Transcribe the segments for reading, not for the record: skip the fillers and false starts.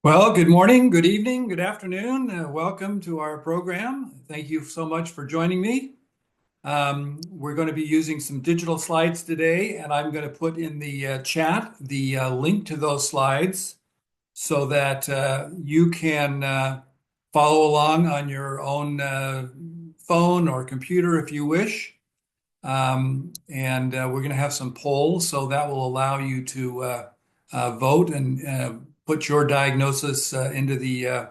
Well, good morning, good evening, good afternoon. Welcome to our program. Thank you so much for joining me. We're going to be using some digital slides today, and I'm going to put in the chat the link to those slides so that you can follow along on your own phone or computer if you wish. And we're going to have some polls, so that will allow you to vote and put your diagnosis into the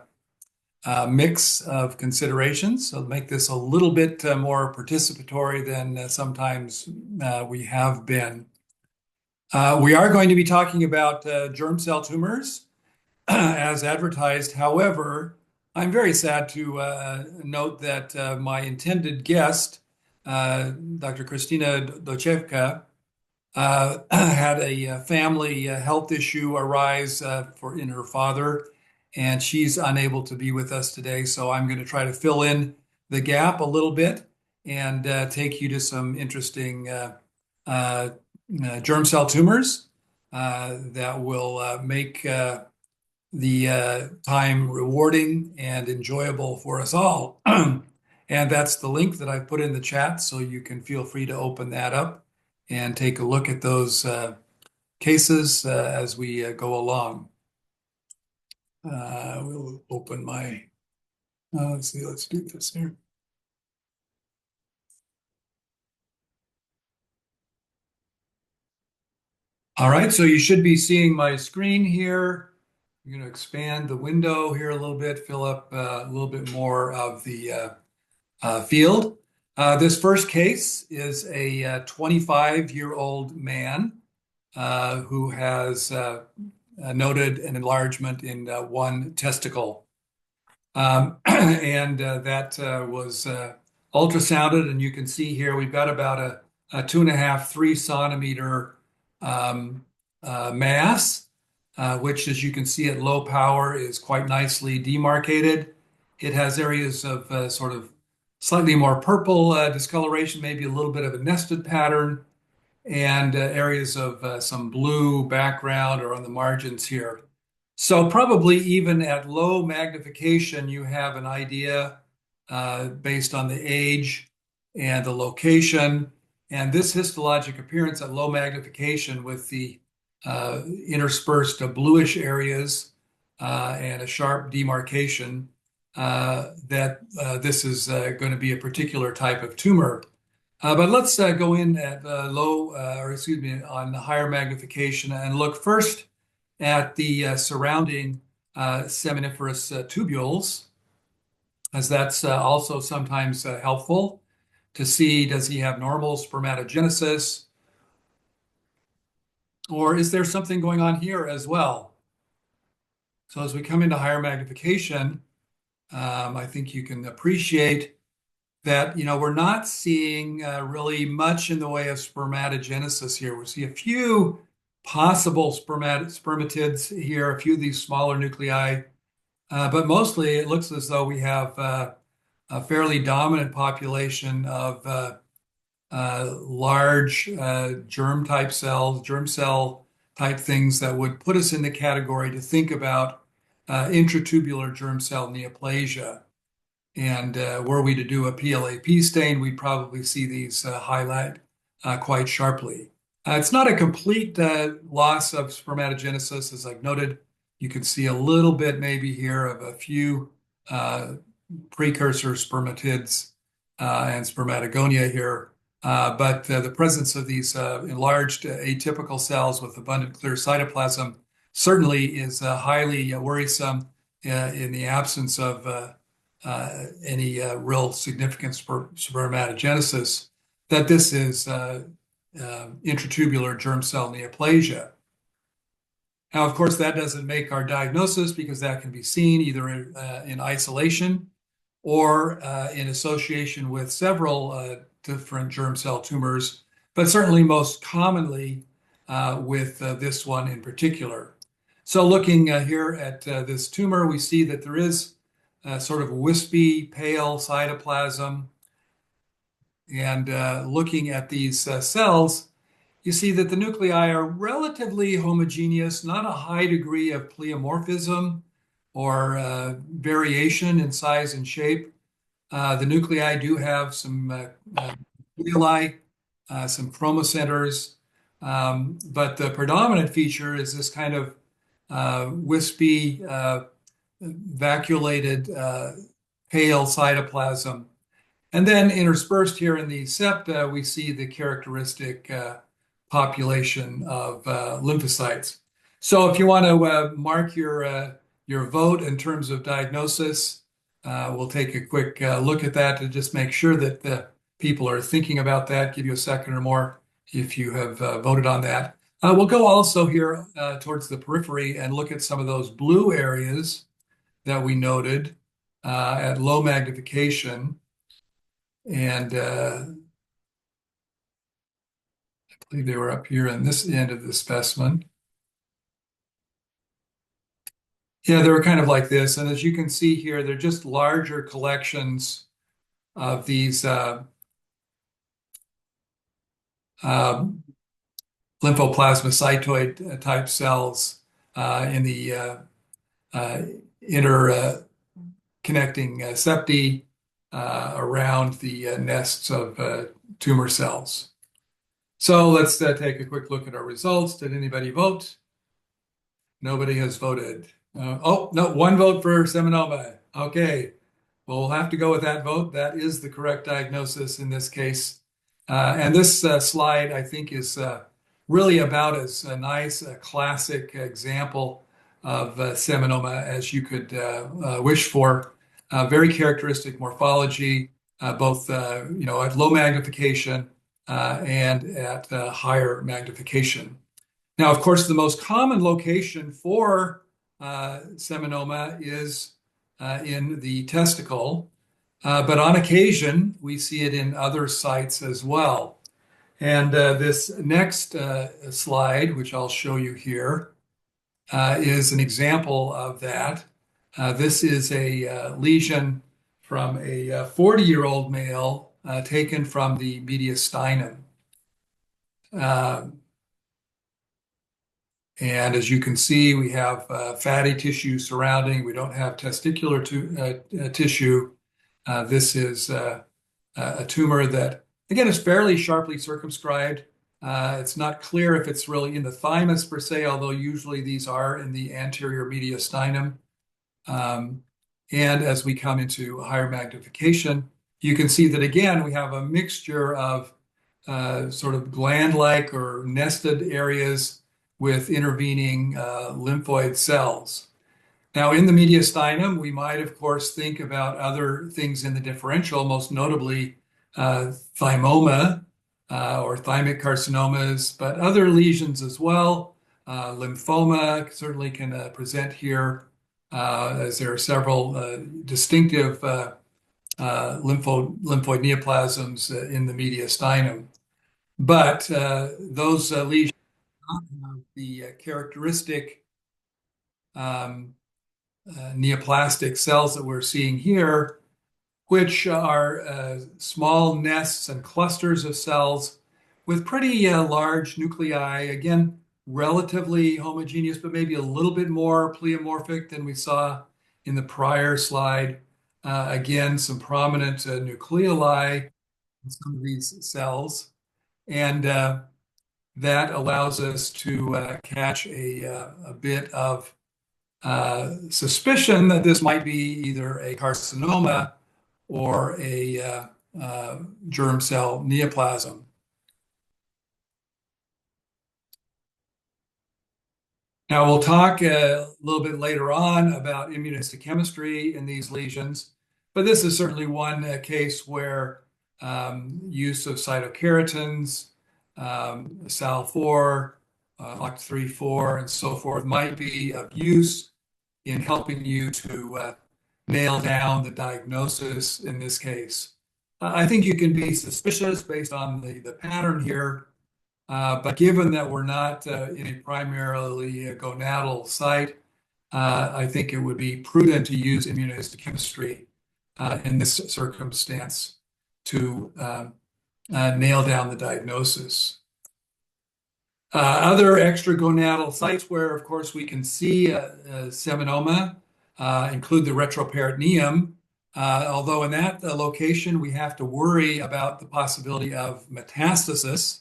mix of considerations. So make this a little bit more participatory than sometimes we have been. We are going to be talking about germ cell tumors as advertised. However, I'm very sad to note that my intended guest, Dr. Kristina Docevka, had a family health issue arise in her father, and she's unable to be with us today. So I'm going to try to fill in the gap a little bit and take you to some interesting germ cell tumors that will make the time rewarding and enjoyable for us all. And that's the link that I put in the chat, so you can feel free to open that up and take a look at those cases as we go along. We'll open my, let's see, let's do this here. All right, so you should be seeing my screen here. I'm going to expand the window here a little bit, fill up a little bit more of the field. This first case is a 25-year-old man who has noted an enlargement in one testicle. And that was ultrasounded, and you can see here we've got about a 2.5, 3 centimeter mass, which, as you can see at low power, is quite nicely demarcated. It has areas of sort of slightly more purple discoloration, maybe a little bit of a nested pattern, and areas of some blue background or on the margins here. So probably even at low magnification, you have an idea based on the age and the location. And this histologic appearance at low magnification with the interspersed bluish areas and a sharp demarcation that this is going to be a particular type of tumor. But let's go in at on higher magnification and look first at the surrounding seminiferous tubules, as that's also sometimes helpful to see, does he have normal spermatogenesis, or is there something going on here as well? So as we come into higher magnification, I think you can appreciate that, we're not seeing really much in the way of spermatogenesis here. We see a few possible spermatids here, a few of these smaller nuclei, but mostly it looks as though we have a fairly dominant population of large germ cell type things that would put us in the category to think about intratubular germ cell neoplasia. And were we to do a PLAP stain, we'd probably see these highlight quite sharply. It's not a complete loss of spermatogenesis, as I've noted. You can see a little bit maybe here of a few precursor spermatids and spermatogonia here. But the presence of these enlarged atypical cells with abundant clear cytoplasm certainly is highly worrisome in the absence of any real significant spermatogenesis, that this is intratubular germ cell neoplasia. Now, of course, that doesn't make our diagnosis, because that can be seen either in isolation or in association with several different germ cell tumors, but certainly most commonly with this one in particular. So looking here at this tumor, we see that there is sort of wispy, pale cytoplasm. And looking at these cells, you see that the nuclei are relatively homogeneous, not a high degree of pleomorphism, or variation in size and shape. The nuclei do have some nuclei, some chromocenters, but the predominant feature is this kind of wispy, vacuolated, pale cytoplasm. And then interspersed here in the septa, we see the characteristic population of lymphocytes. So if you want to mark your vote in terms of diagnosis, we'll take a quick look at that to just make sure that the people are thinking about that. Give you a second or more if you have voted on that. We'll go also here towards the periphery and look at some of those blue areas that we noted at low magnification. And I believe they were up here on this end of the specimen. Yeah, they were kind of like this. And as you can see here, they're just larger collections of these lymphoplasmacytoid type cells in the interconnecting septi around the nests of tumor cells. So let's take a quick look at our results. Did anybody vote? Nobody has voted. Oh, no, one vote for Seminoma. Okay, well, we'll have to go with that vote. That is the correct diagnosis in this case. And this slide, I think, is really about as a nice, classic example of Seminoma as you could wish for. Very characteristic morphology, both at low magnification and at higher magnification. Now, of course, the most common location for Seminoma is in the testicle, but on occasion we see it in other sites as well. And this next slide, which I'll show you here, is an example of that. This is a lesion from a 40-year-old male taken from the mediastinum. And as you can see, we have fatty tissue surrounding. We don't have testicular tissue. This is a tumor that, again, is fairly sharply circumscribed. It's not clear if it's really in the thymus per se, although usually these are in the anterior mediastinum. And as we come into higher magnification, you can see that, again, we have a mixture of sort of gland-like or nested areas with intervening lymphoid cells. Now, in the mediastinum, we might, of course, think about other things in the differential, most notably thymoma or thymic carcinomas, but other lesions as well. Lymphoma certainly can present here, as there are several distinctive lymphoid neoplasms in the mediastinum. But those lesions have the characteristic neoplastic cells that we're seeing here, which are small nests and clusters of cells with pretty large nuclei, again, relatively homogeneous, but maybe a little bit more pleomorphic than we saw in the prior slide. Again, some prominent nucleoli in some of these cells. And that allows us to catch a bit of suspicion that this might be either a carcinoma or a germ cell neoplasm. Now, we'll talk a little bit later on about immunohistochemistry in these lesions, but this is certainly one case where use of cytokeratins, SAL4, OCT3/4, and so forth might be of use in helping you to nail down the diagnosis in this case. I think you can be suspicious based on the pattern here, but given that we're not in a primarily gonadal site, I think it would be prudent to use immunohistochemistry in this circumstance to nail down the diagnosis. Other extragonadal sites where, of course, we can see Seminoma include the retroperitoneum, although in that location we have to worry about the possibility of metastasis,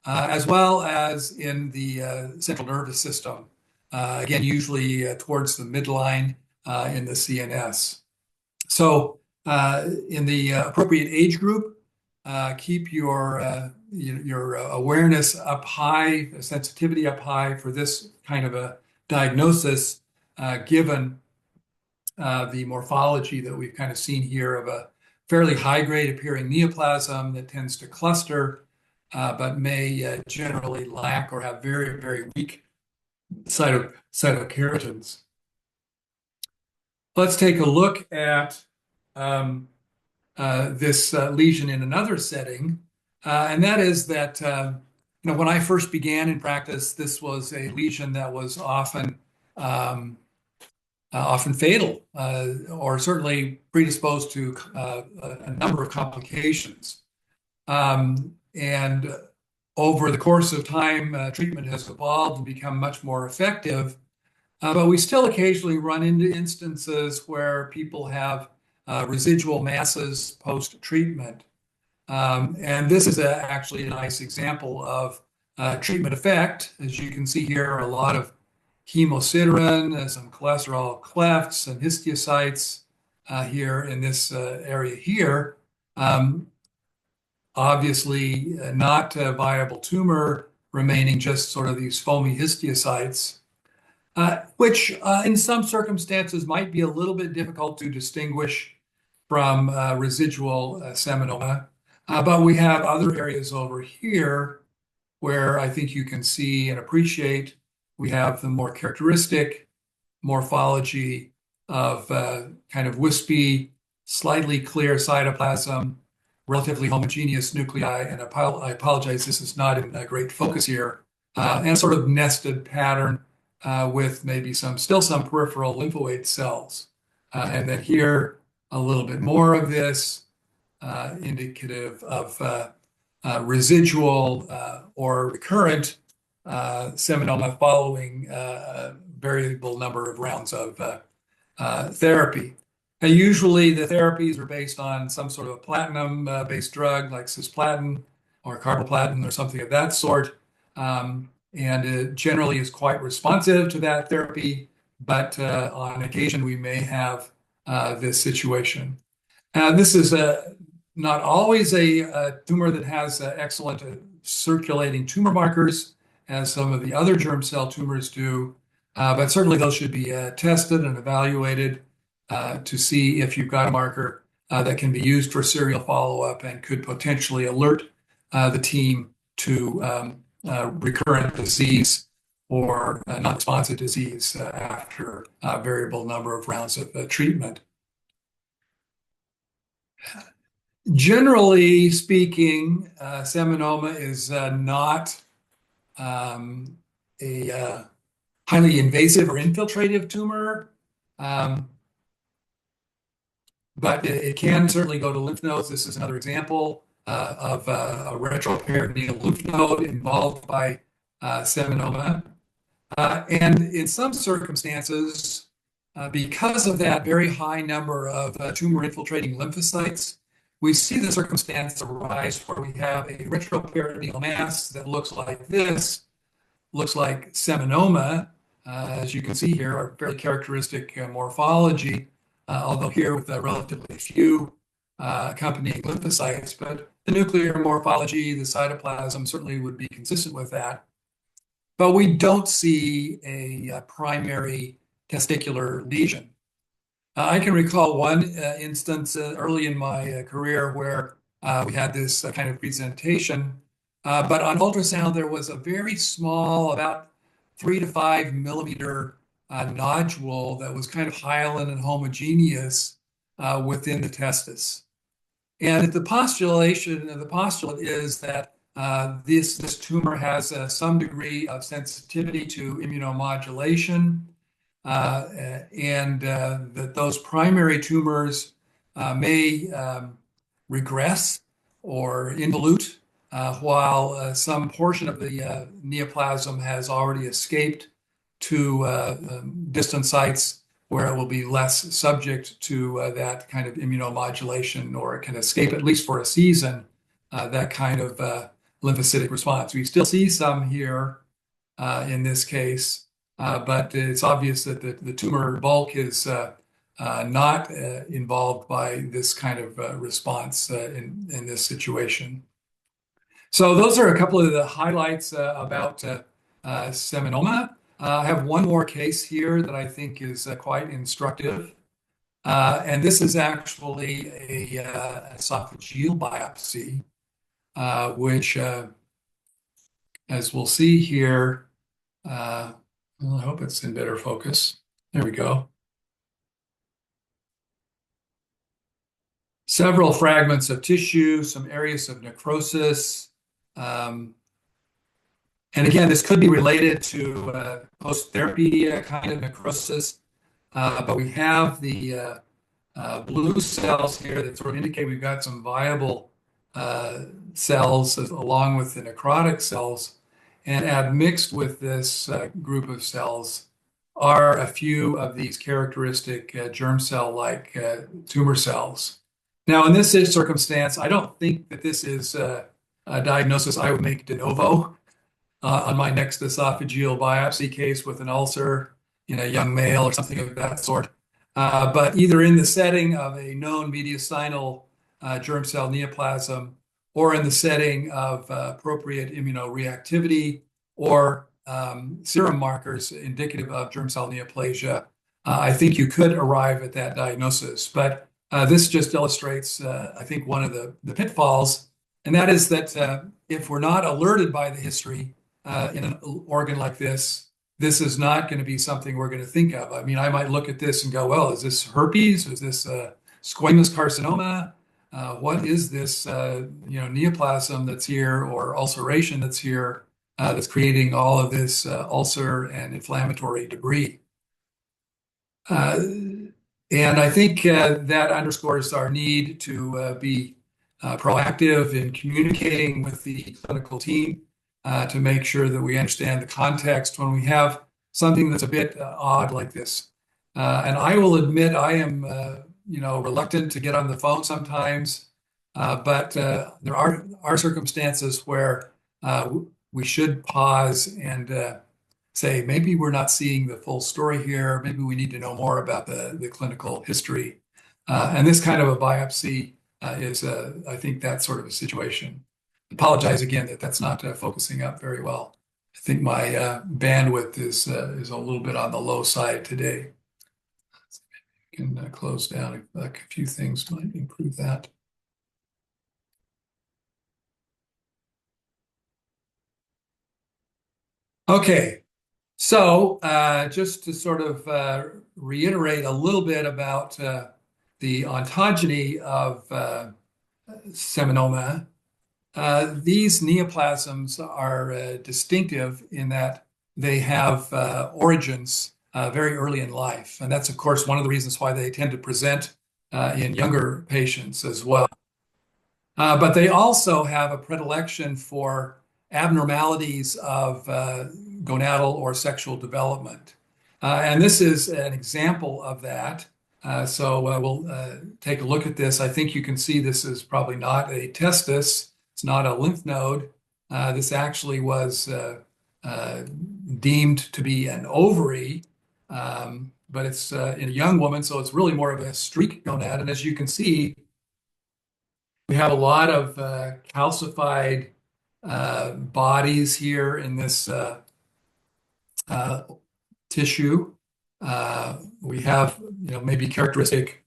as well as in the central nervous system, again, usually towards the midline in the CNS. So in the appropriate age group, keep your awareness up high, sensitivity up high for this kind of a diagnosis, given the morphology that we've kind of seen here of a fairly high-grade appearing neoplasm that tends to cluster, but may generally lack or have very, very weak cytokeratins. Let's take a look at this lesion in another setting, and that is that when I first began in practice, this was a lesion that was often fatal, or certainly predisposed to a number of complications. And over the course of time, treatment has evolved and become much more effective. But we still occasionally run into instances where people have residual masses post-treatment. And this is actually a nice example of treatment effect. As you can see here, a lot of hemosiderin, some cholesterol clefts, and histiocytes here in this area here. Obviously, not a viable tumor, remaining just sort of these foamy histiocytes. Which in some circumstances might be a little bit difficult to distinguish from residual seminoma. But we have other areas over here where I think you can see and appreciate we have the more characteristic morphology of kind of wispy, slightly clear cytoplasm, relatively homogeneous nuclei, and I apologize, this is not in great focus here, and a sort of nested pattern with maybe still some peripheral lymphoid cells. And then here, a little bit more of this, indicative of residual or recurrent seminoma following a variable number of rounds of therapy. And usually the therapies are based on some sort of a platinum-based drug like cisplatin or carboplatin or something of that sort. And it generally is quite responsive to that therapy, but on occasion we may have this situation. This is not always a tumor that has excellent circulating tumor markers, as some of the other germ cell tumors do, but certainly those should be tested and evaluated to see if you've got a marker that can be used for serial follow-up and could potentially alert the team to recurrent disease or non-responsive disease after a variable number of rounds of treatment. Generally speaking, seminoma is not a highly invasive or infiltrative tumor, but it can certainly go to lymph nodes. This is another example of a retroperitoneal lymph node involved by seminoma. And in some circumstances, because of that very high number of tumor-infiltrating lymphocytes, we see the circumstance arise where we have a retroperitoneal mass that looks like this, looks like seminoma, as you can see here, are fairly characteristic morphology, although here with relatively few accompanying lymphocytes, but the nuclear morphology, the cytoplasm certainly would be consistent with that. But we don't see a primary testicular lesion. I can recall one instance early in my career where we had this kind of presentation, but on ultrasound there was a very small, about 3 to 5 millimeter nodule that was kind of hyaline and homogeneous within the testis. And the postulate is that this tumor has some degree of sensitivity to immunomodulation, and that those primary tumors may regress or involute, while some portion of the neoplasm has already escaped to distant sites where it will be less subject to that kind of immunomodulation, or it can escape, at least for a season, that kind of lymphocytic response. We still see some here in this case, but it's obvious that the tumor bulk is not involved by this kind of response in this situation. So those are a couple of the highlights about seminoma. I have one more case here that I think is quite instructive. And this is actually a esophageal biopsy, which, as we'll see here, well, I hope it's in better focus. There we go. Several fragments of tissue, some areas of necrosis. And again, this could be related to post-therapy kind of necrosis, but we have the blue cells here that sort of indicate we've got some viable cells along with the necrotic cells, and admixed with this group of cells are a few of these characteristic germ cell-like tumor cells. Now, in this circumstance, I don't think that this is a diagnosis I would make de novo on my next esophageal biopsy case with an ulcer in a young male or something of that sort. But either in the setting of a known mediastinal germ cell neoplasm, or in the setting of appropriate immunoreactivity or serum markers indicative of germ cell neoplasia, I think you could arrive at that diagnosis. But this just illustrates, I think, one of the pitfalls, and that is that if we're not alerted by the history in an organ like this, this is not going to be something we're going to think of. I mean, I might look at this and go, well, is this herpes? Is this squamous carcinoma? What is this, neoplasm that's here, or ulceration that's here, that's creating all of this ulcer and inflammatory debris? And I think that underscores our need to be proactive in communicating with the clinical team to make sure that we understand the context when we have something that's a bit odd like this. And I will admit I am, reluctant to get on the phone sometimes, but there are circumstances where we should pause and say, maybe we're not seeing the full story here. Maybe we need to know more about the clinical history. And this kind of a biopsy is, I think, that sort of a situation. Apologize again that that's not focusing up very well. I think my bandwidth is a little bit on the low side today. I can close down a few things might improve that. Okay, so just to sort of reiterate a little bit about the ontogeny of seminoma, these neoplasms are distinctive in that they have origins very early in life. And that's, of course, one of the reasons why they tend to present in younger patients as well. But they also have a predilection for abnormalities of gonadal or sexual development. And this is an example of that. So we'll take a look at this. I think you can see this is probably not a testis. It's not a lymph node. This actually was deemed to be an ovary, but it's in a young woman, so it's really more of a streak gonad. And as you can see, we have a lot of calcified bodies here in this tissue. We have, maybe characteristic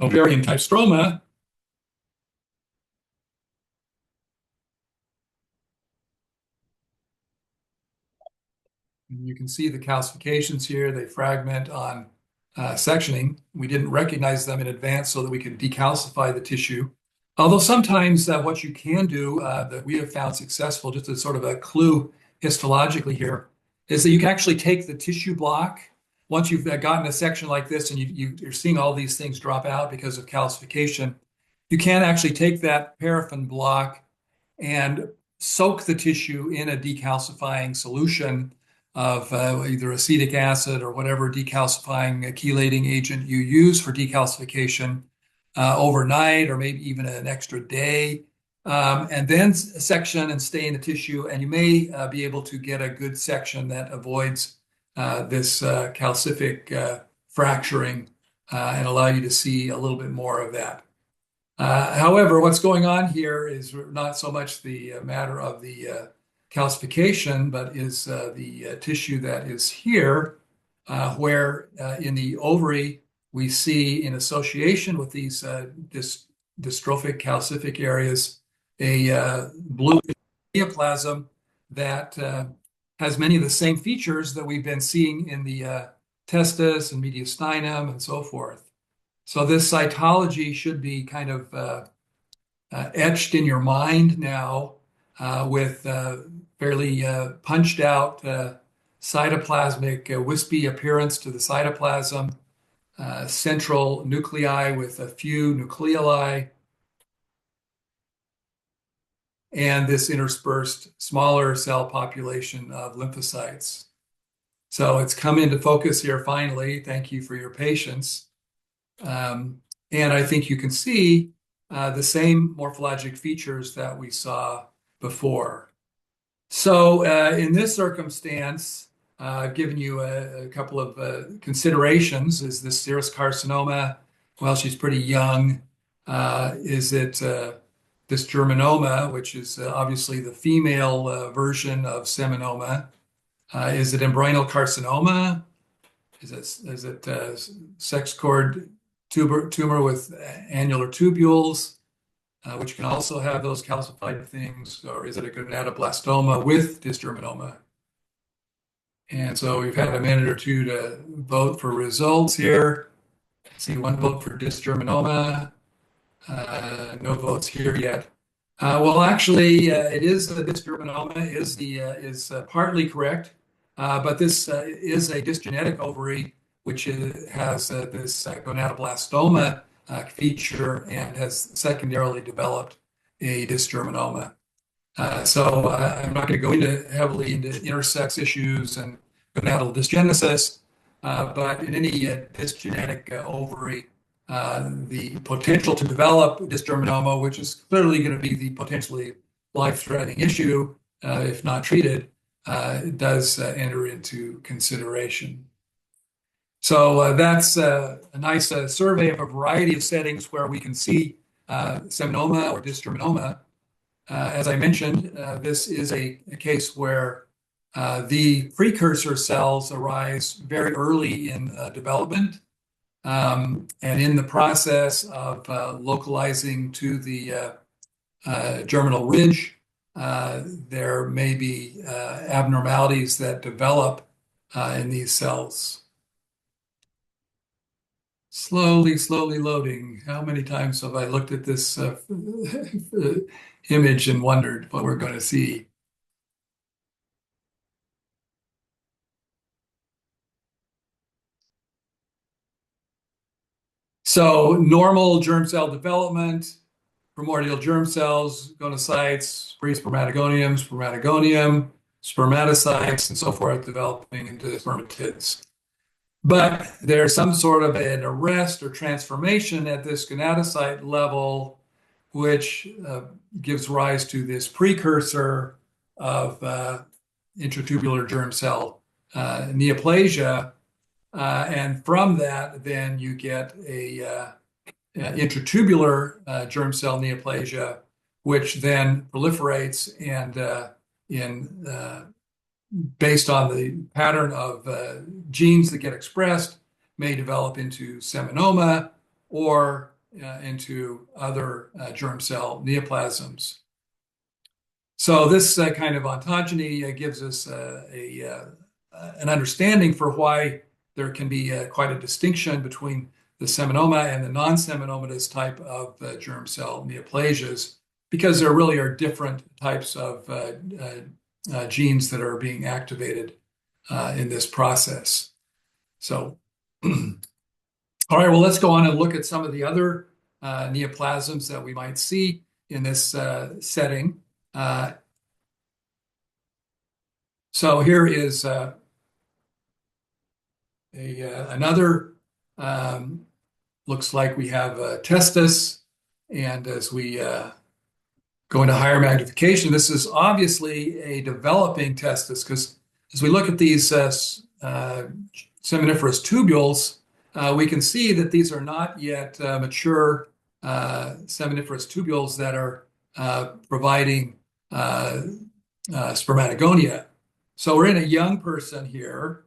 ovarian type stroma. And you can see the calcifications here. They fragment on sectioning. We didn't recognize them in advance so that we could decalcify the tissue. Although sometimes what you can do that we have found successful, just as sort of a clue histologically here, is that you can actually take the tissue block. Once you've gotten a section like this and you're seeing all these things drop out because of calcification, you can actually take that paraffin block and soak the tissue in a decalcifying solution of either acetic acid or whatever decalcifying chelating agent you use for decalcification overnight or maybe even an extra day. And then section and stay in the tissue, and you may be able to get a good section that avoids this calcific fracturing and allow you to see a little bit more of that. However, what's going on here is not so much the matter of the calcification, but is the tissue that is here, where in the ovary we see, in association with these dystrophic calcific areas, a blue neoplasm that has many of the same features that we've been seeing in the testis and mediastinum and so forth. So this cytology should be kind of etched in your mind now with fairly punched out cytoplasmic wispy appearance to the cytoplasm, central nuclei with a few nucleoli, and this interspersed smaller cell population of lymphocytes. So it's come into focus here finally. Thank you for your patience. And I think you can see the same morphologic features that we saw before. So in this circumstance, I've given you a couple of considerations. Is this serous carcinoma? Well, she's pretty young. Is it dysgerminoma, which is obviously the female version of seminoma? Is it embryonal carcinoma? Is it sex cord tumor with annular tubules, which can also have those calcified things? Or is it a gonadoblastoma with dysgerminoma? And so we've had a minute or two to vote for results here. I see one vote for dysgerminoma. No votes here yet. Well, actually, it is the dysgerminoma is partly correct, but this is a dysgenetic ovary, which has this gonadoblastoma feature and has secondarily developed a dysgerminoma. So I'm not going to go heavily into intersex issues and gonadal dysgenesis, but in any dysgenetic ovary, the potential to develop dysgerminoma, which is clearly going to be the potentially life-threatening issue if not treated, does enter into consideration. So that's a nice survey of a variety of settings where we can see seminoma or dysgerminoma. As I mentioned, this is a case where the precursor cells arise very early in development. And in the process of localizing to the germinal ridge, there may be abnormalities that develop in these cells. Slowly loading. How many times have I looked at this image and wondered what we're going to see? So normal germ cell development, primordial germ cells, gonocytes, pre-spermatogonium, spermatogonium, spermatocytes, and so forth, developing into spermatids. But there's some sort of an arrest or transformation at this gonadocyte level, which gives rise to this precursor of intratubular germ cell neoplasia. And from that, then you get a intratubular germ cell neoplasia, which then proliferates and based on the pattern of genes that get expressed, may develop into seminoma or into other germ cell neoplasms. So this kind of ontogeny gives us an understanding for why there can be quite a distinction between the seminoma and the non-seminomatous type of germ cell neoplasias, because there really are different types of genes that are being activated in this process. So, all right, well, let's go on and look at some of the other neoplasms that we might see in this setting. So here is another looks like we have a testis, and as we go into higher magnification, this is obviously a developing testis because as we look at these seminiferous tubules, we can see that these are not yet mature seminiferous tubules that are providing spermatogonia. So we're in a young person here,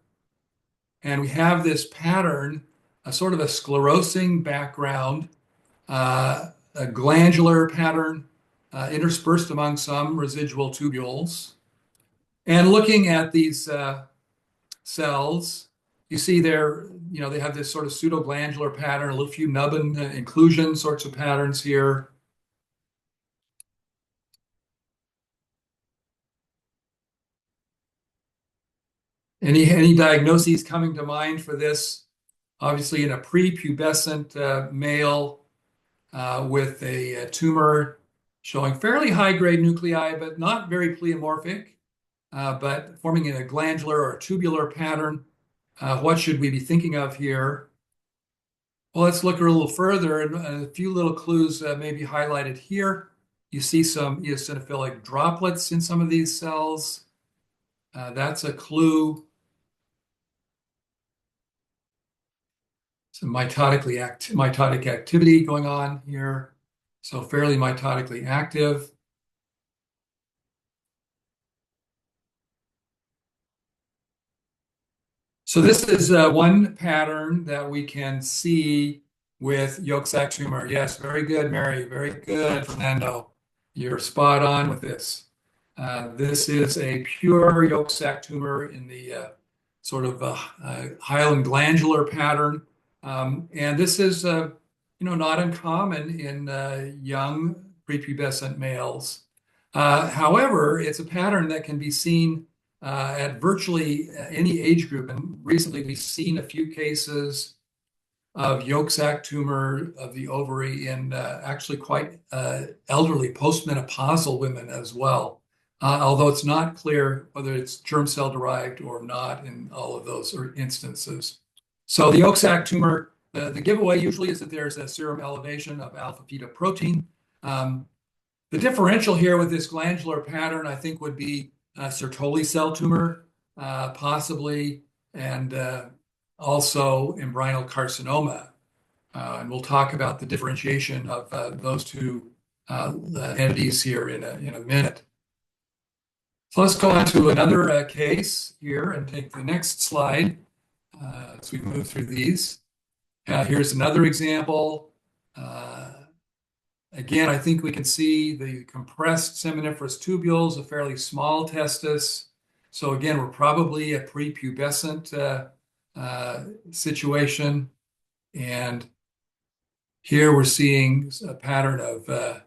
and we have this pattern, a sort of a sclerosing background, a glandular pattern interspersed among some residual tubules. And looking at these cells, you see they have this sort of pseudoglandular pattern, a little few nubbin inclusion sorts of patterns here. Any diagnoses coming to mind for this? Obviously, in a prepubescent male with a tumor showing fairly high-grade nuclei, but not very pleomorphic, but forming in a glandular or tubular pattern. What should we be thinking of here? Well, let's look a little further, and a few little clues may be highlighted here. You see some eosinophilic droplets in some of these cells. That's a clue. Some mitotic activity going on here. So fairly mitotically active. So this is one pattern that we can see with yolk sac tumor. Yes, very good, Mary. Very good, Fernando. You're spot on with this. This is a pure yolk sac tumor in the sort of hyaline glandular pattern. And this is not uncommon in young prepubescent males. However, it's a pattern that can be seen at virtually any age group. And recently we've seen a few cases of yolk sac tumor of the ovary in actually quite elderly postmenopausal women as well. Although it's not clear whether it's germ cell derived or not in all of those instances. So the yolk sac tumor, the giveaway usually is that there's a serum elevation of alpha fetoprotein. The differential here with this glandular pattern, I think, would be Sertoli cell tumor, possibly, and also embryonal carcinoma. And we'll talk about the differentiation of those two entities here in a minute. So let's go on to another case here and take the next slide as we move through these. Here's another example. Again, I think we can see the compressed seminiferous tubules, a fairly small testis. So again, we're probably a prepubescent situation. And here we're seeing a pattern of a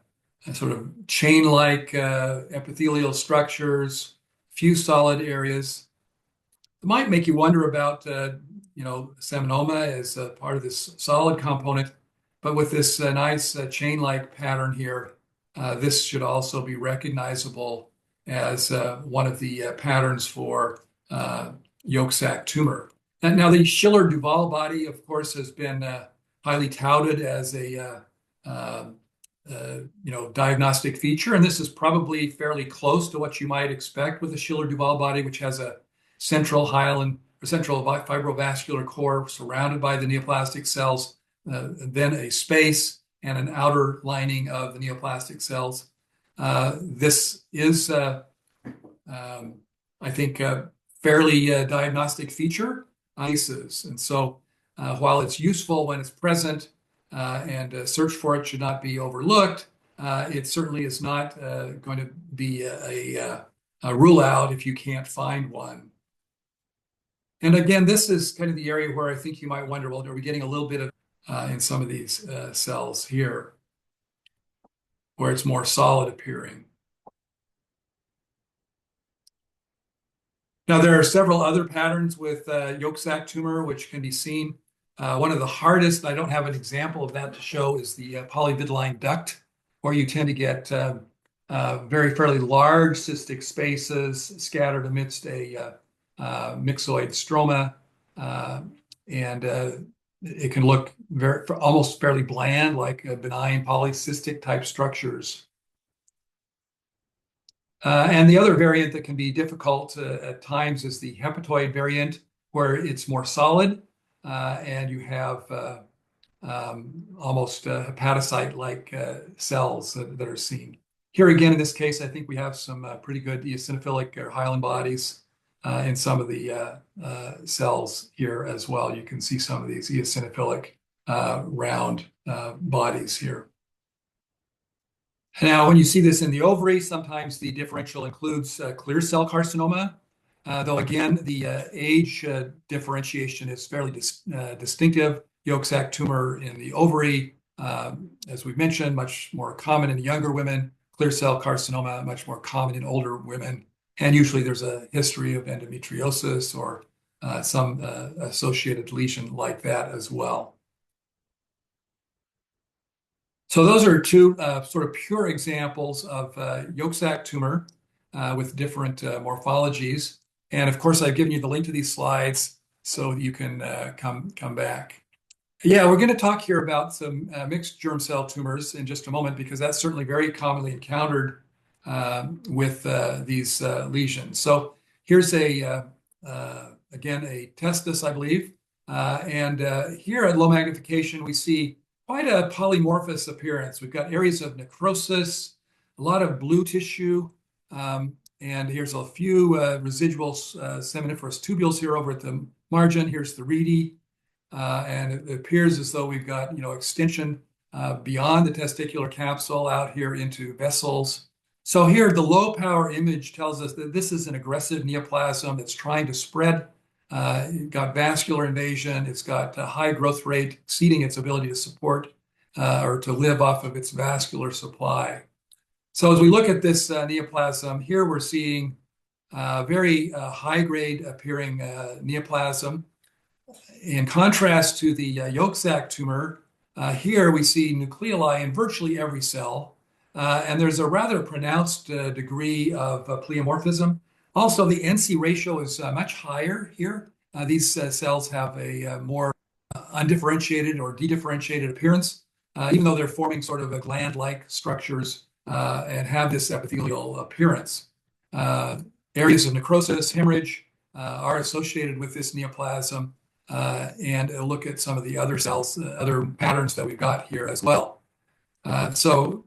sort of chain-like epithelial structures, few solid areas. It might make you wonder about, seminoma as a part of this solid component, but with this nice chain-like pattern here, this should also be recognizable as one of the patterns for yolk sac tumor. Now, the Schiller-Duval body, of course, has been highly touted as a diagnostic feature, and this is probably fairly close to what you might expect with the Schiller-Duval body, which has a central hyaline or central fibrovascular core surrounded by the neoplastic cells, then a space and an outer lining of the neoplastic cells. This is, I think, a fairly diagnostic feature. And so while it's useful when it's present and a search for it should not be overlooked, it certainly is not going to be a rule out if you can't find one. And again, this is kind of the area where I think you might wonder, well, are we getting a little bit of in some of these cells here, where it's more solid appearing. Now, there are several other patterns with yolk sac tumor, which can be seen. One of the hardest, I don't have an example of that to show, is the polyvitelline duct, where you tend to get fairly large cystic spaces scattered amidst a myxoid stroma. and it can look almost fairly bland, like benign polycystic type structures. And the other variant that can be difficult at times is the hepatoid variant, where it's more solid, and you have almost hepatocyte-like cells that are seen. Here again, in this case, I think we have some pretty good eosinophilic or hyaline bodies in some of the cells here as well. You can see some of these eosinophilic round bodies here. Now, when you see this in the ovary, sometimes the differential includes clear cell carcinoma, though again, the age differentiation is fairly distinctive. Yolk sac tumor in the ovary, as we've mentioned, much more common in younger women. Clear cell carcinoma, much more common in older women. And usually there's a history of endometriosis or some associated lesion like that as well. So those are two sort of pure examples of yolk sac tumor with different morphologies. And of course, I've given you the link to these slides so you can come back. Yeah, we're going to talk here about some mixed germ cell tumors in just a moment, because that's certainly very commonly encountered with these lesions. So here's again, a testis, I believe. And here at low magnification, we see quite a polymorphous appearance. We've got areas of necrosis, a lot of blue tissue, and here's a few residual seminiferous tubules here over at the margin. Here's the rete, and it appears as though we've got extension beyond the testicular capsule out here into vessels. So here, the low power image tells us that this is an aggressive neoplasm that's trying to spread. It's got vascular invasion. It's got a high growth rate exceeding its ability to support or to live off of its vascular supply. So as we look at this neoplasm, here we're seeing very high-grade appearing neoplasm. In contrast to the yolk sac tumor, here we see nucleoli in virtually every cell, and there's a rather pronounced degree of pleomorphism. Also, the NC ratio is much higher here. These cells have a more undifferentiated or dedifferentiated appearance, even though they're forming sort of a gland-like structures and have this epithelial appearance. Areas of necrosis, hemorrhage are associated with this neoplasm, and look at some of the other cells, other patterns that we've got here as well. So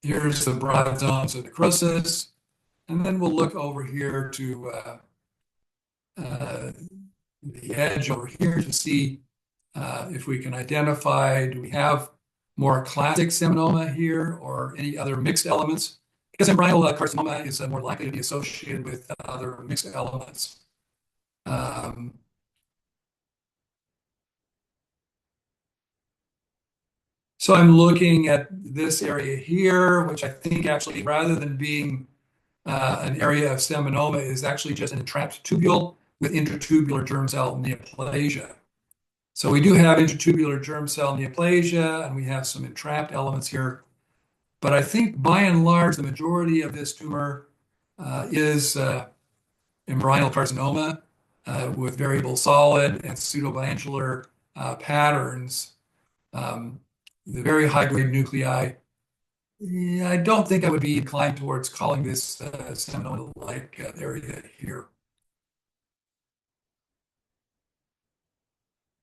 here's the broad zones of necrosis. And then we'll look over here to the edge over here to see if we can identify, do we have more classic seminoma here or any other mixed elements? Because embryonal carcinoma is more likely to be associated with other mixed elements. So I'm looking at this area here, which I think actually, rather than being an area of seminoma, is actually just an entrapped tubule with intratubular germ cell neoplasia. So we do have intratubular germ cell neoplasia, and we have some entrapped elements here. But I think by and large, the majority of this tumor is embryonal carcinoma with variable solid and pseudoglandular patterns. The very high-grade nuclei, yeah, I don't think I would be inclined towards calling this seminoma-like area here.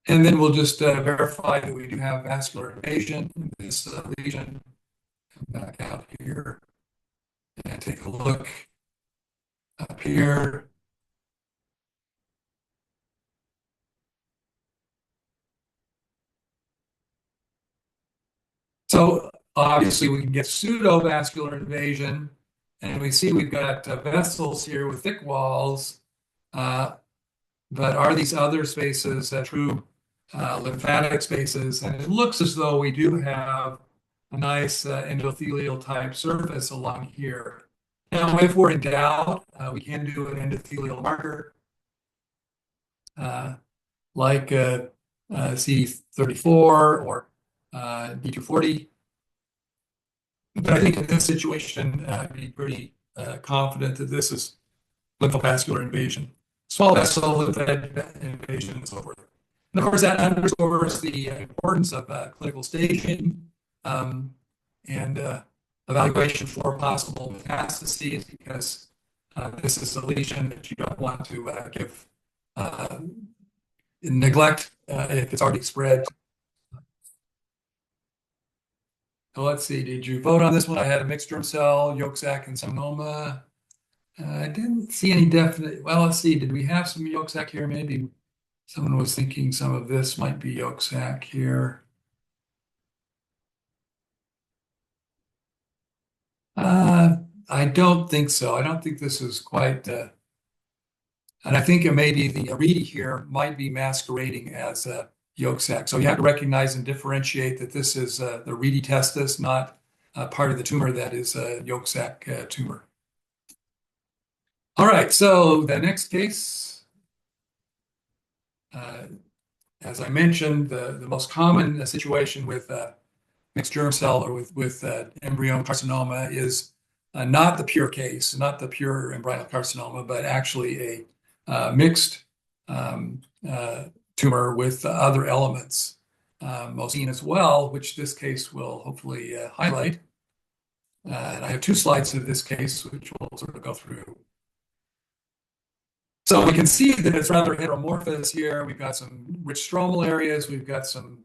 And then we'll just verify that we do have vascular invasion in this lesion. Come back out here and take a look up here. So obviously we can get pseudovascular invasion, and we see we've got vessels here with thick walls, but are these other spaces true lymphatic spaces? And it looks as though we do have a nice endothelial type surface along here. Now, if we're in doubt, we can do an endothelial marker like CD34 or D240. But I think in this situation, I'd be pretty confident that this is lymphovascular invasion. Small vessel lymphatic invasion and so forth. And of course, that underscores the importance of clinical staging and evaluation for possible metastases, because this is a lesion that you don't want to give neglect if it's already spread. So let's see, did you vote on this one? I had a mixed germ cell, yolk sac, and seminoma. I didn't see any definite. Well, let's see. Did we have some yolk sac here? Maybe someone was thinking some of this might be yolk sac here. I don't think so. I don't think this is quite. And I think maybe the arete here might be masquerading as a yolk sac. So you have to recognize and differentiate that this is the arete testis, not part of the tumor that is a yolk sac tumor. All right, so the next case, as I mentioned, the most common situation with mixed germ cell or with embryonal carcinoma is not the pure case, not the pure embryonal carcinoma, but actually a mixed tumor with other elements, most seen as well, which this case will hopefully highlight. And I have two slides of this case, which we'll sort of go through. So we can see that it's rather heteromorphous here. We've got some rich stromal areas. We've got some,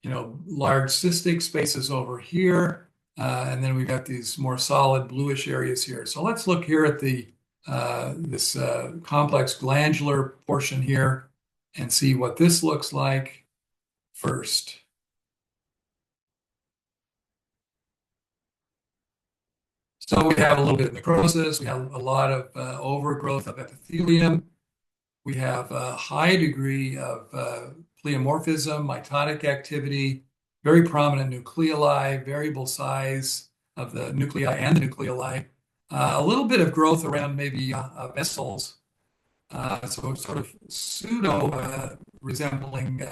large cystic spaces over here. And then we've got these more solid bluish areas here. So let's look here at this complex glandular portion here and see what this looks like first. So we have a little bit of necrosis. We have a lot of overgrowth of epithelium. We have a high degree of pleomorphism, mitotic activity, very prominent nucleoli, variable size of the nuclei and the nucleoli, a little bit of growth around maybe vessels. So sort of pseudo resembling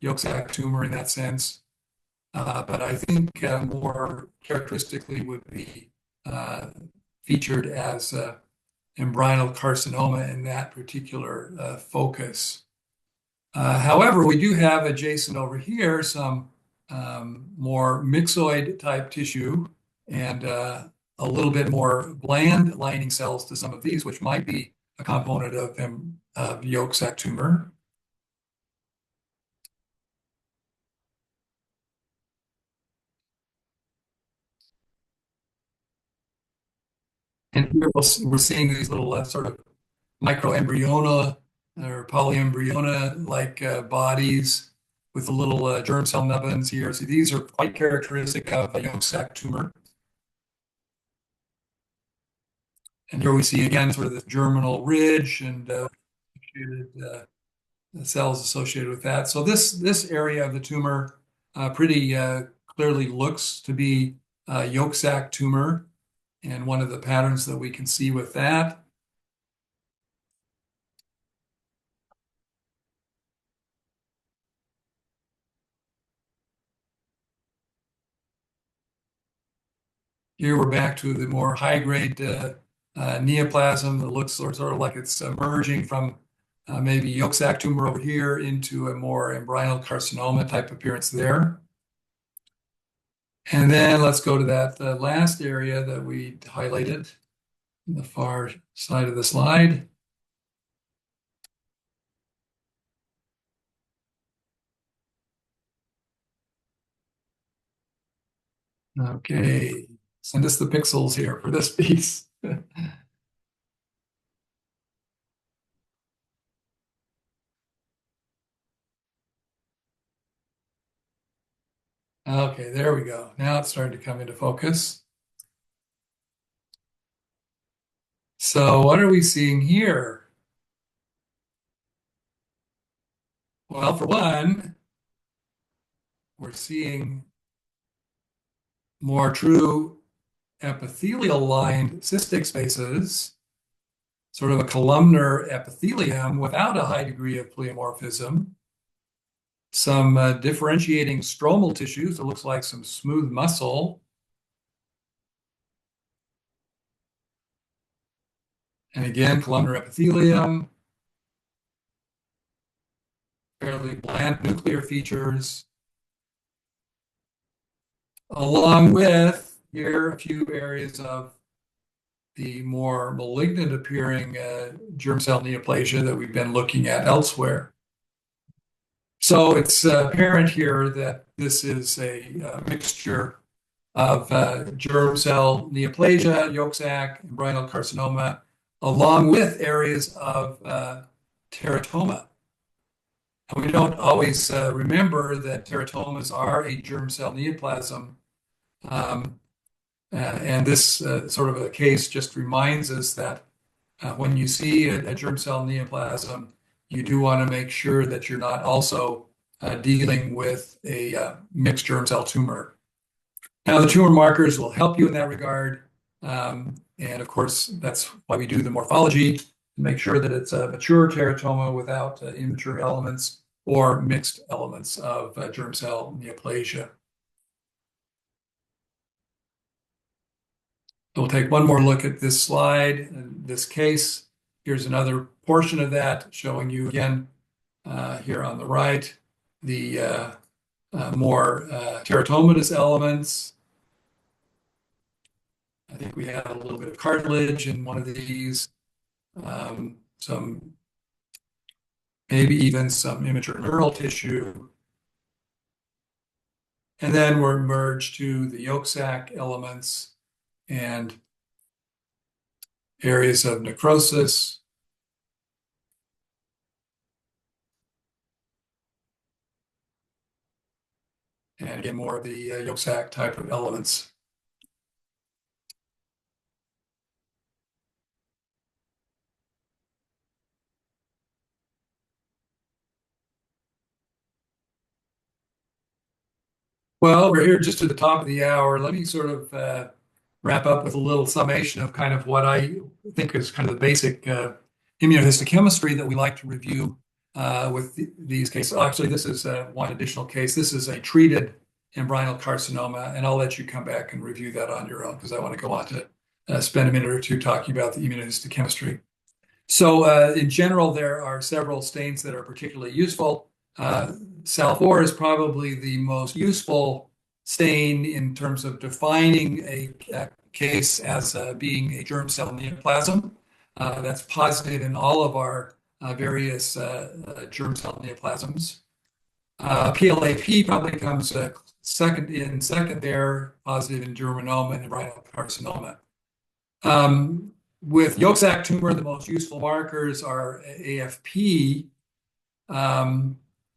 yolk sac tumor in that sense. But I think more characteristically would be featured as embryonal carcinoma in that particular focus. However, we do have adjacent over here some more myxoid type tissue and a little bit more bland lining cells to some of these, which might be a component of yolk sac tumor. And here we're seeing these little sort of microembryona or polyembryona-like bodies with the little germ cell nubbins here. So these are quite characteristic of a yolk sac tumor. And here we see again sort of the germinal ridge and the cells associated with that. So this area of the tumor pretty clearly looks to be a yolk sac tumor. And one of the patterns that we can see with that here we're back to the more high-grade neoplasm that looks sort of like it's emerging from maybe yolk sac tumor over here into a more embryonal carcinoma type appearance there. And then let's go to that last area that we highlighted on the far side of the slide. Okay, send us the pixels here for this piece. Okay, there we go. Now it's starting to come into focus. So what are we seeing here? Well, for one, we're seeing more true epithelial-lined cystic spaces, sort of a columnar epithelium without a high degree of pleomorphism. Some differentiating stromal tissues. It looks like some smooth muscle. And again, columnar epithelium. Fairly relatively bland nuclear features, along with here a few areas of the more malignant appearing germ cell neoplasia that we've been looking at elsewhere. So it's apparent here that this is a mixture of germ cell neoplasia, yolk sac, embryonal carcinoma, along with areas of teratoma. And we don't always remember that teratomas are a germ cell neoplasm. And this sort of a case just reminds us that when you see a germ cell neoplasm, you do want to make sure that you're not also dealing with a mixed germ cell tumor. Now, the tumor markers will help you in that regard. And of course, that's why we do the morphology to make sure that it's a mature teratoma without immature elements or mixed elements of germ cell neoplasia. We'll take one more look at this slide and this case. Here's another portion of that showing you again here on the right the more teratomatous elements. I think we had a little bit of cartilage in one of these, some maybe even some immature neural tissue. And then we're merged to the yolk sac elements and areas of necrosis. And again, more of the yolk sac type of elements. Well, we're here just at the top of the hour. Let me sort of wrap up with a little summation of kind of what I think is kind of the basic immunohistochemistry that we like to review with these cases. Actually, this is one additional case. This is a treated embryonal carcinoma, and I'll let you come back and review that on your own because I want to go on to spend a minute or two talking about the immunohistochemistry. So in general, there are several stains that are particularly useful. Sal4 is probably the most useful stain in terms of defining a case as being a germ cell neoplasm. That's positive in all of our various germ cell neoplasms. PLAP probably comes second there, positive in germinoma and embryonal carcinoma. With yolk sac tumor, the most useful markers are AFP,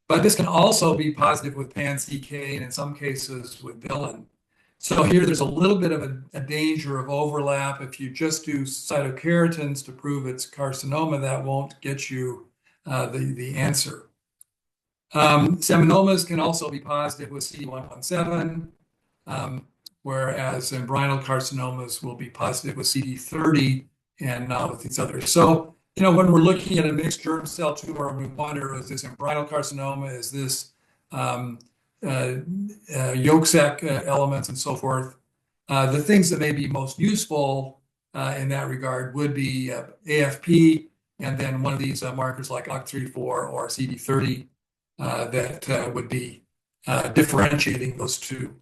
but this can also be positive with pan-CK and in some cases with Billin. So here there's a little bit of a danger of overlap. If you just do cytokeratins to prove it's carcinoma, that won't get you the answer. Seminomas can also be positive with CD117, whereas embryonal carcinomas will be positive with CD30 and not with these others. So, when we're looking at a mixed germ cell tumor, we wonder, is this embryonal carcinoma? Is this yolk sac elements and so forth? The things that may be most useful in that regard would be AFP, and then one of these markers like OCT34 or CD30 that would be differentiating those two.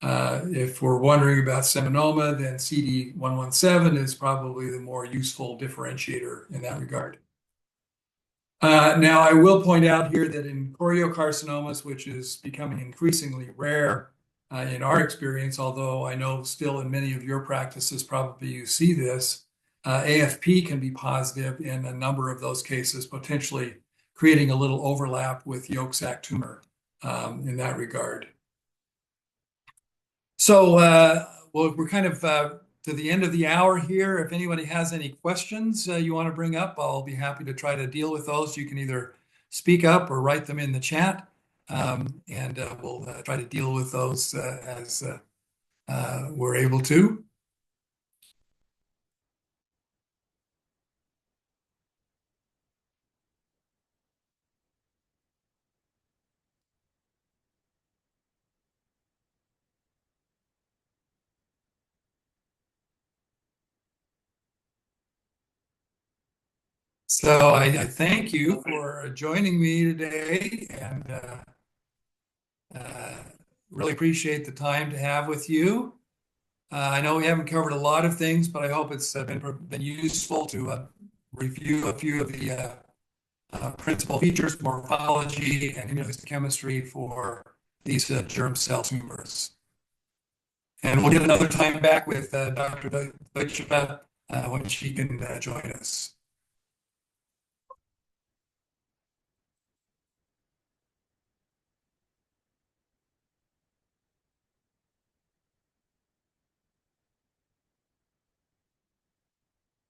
If we're wondering about seminoma, then CD117 is probably the more useful differentiator in that regard. Now, I will point out here that in choriocarcinomas, which is becoming increasingly rare in our experience, although I know still in many of your practices probably you see this, AFP can be positive in a number of those cases, potentially creating a little overlap with yolk sac tumor in that regard. So we're kind of to the end of the hour here. If anybody has any questions you want to bring up, I'll be happy to try to deal with those. You can either speak up or write them in the chat, and we'll try to deal with those as we're able to. So I thank you for joining me today and uh, really appreciate the time to have with you. I know we haven't covered a lot of things, but I hope it's been useful to review a few of the principal features, morphology, and immunohistochemistry for these germ cell tumors. And we'll get another time back with Dr. 'Jan'25 when she can join us.